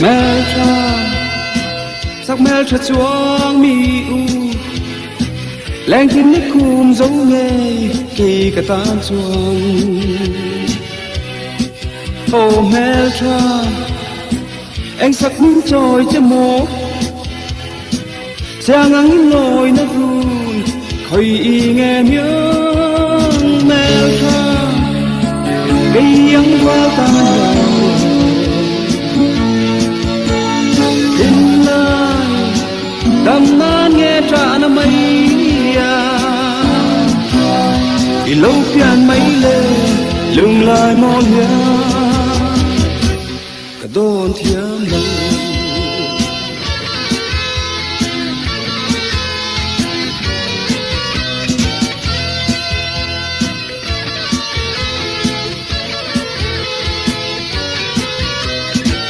Melcha sắc melcha chuang mi u leng tin nít khum giống nghe kỳ cả tan chuang ô Melcha anh sắc muốn trôi cho mồ sang ngang lối nó vui khơi nghe miếng Melcha cây ăn qua tan đam nan nghe trả na mây thì lâu phiền mấy lệ lưng lại mòn nhớ cả đồn thiêm lâu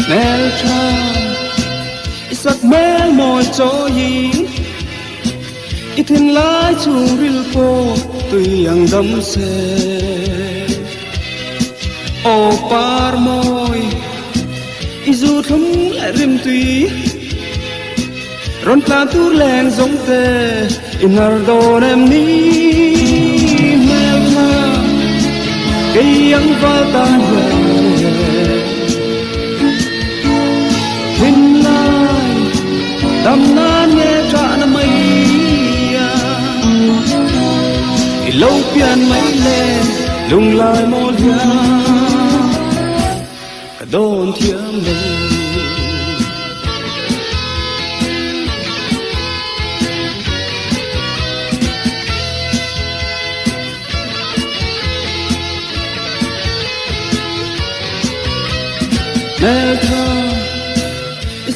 mẹ cha sắc mẹ mỏi cho gì ít thiên lái chung ril po tuy ang đâm xe ô par môi izu thấm lại rim tuy ron ta tu leng giống tê inardo em ni mẹ cha cây ang va tan đam nan nghe trả na mây lâu phiền mấy lên lung lại một nhà cả đồn thiêm lâu mẹ cha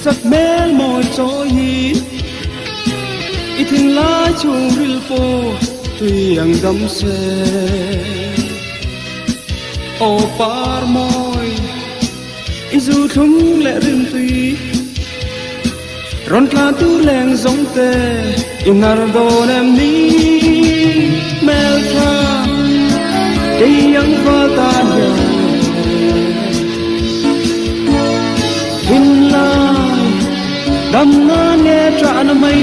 sắc mẹ mỏi cho hi ít thiên lá chung ril po tuy ang đâm xe ô par môi izu thung lệ rim tuy ron tla tu leng giống tê inardo em ni Melcha cây ang va tan hin la đam na nghe trả na mây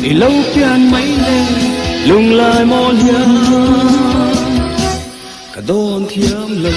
thì lâu phiền mấy lên lung lại một nhà cả đồn thiêm lâu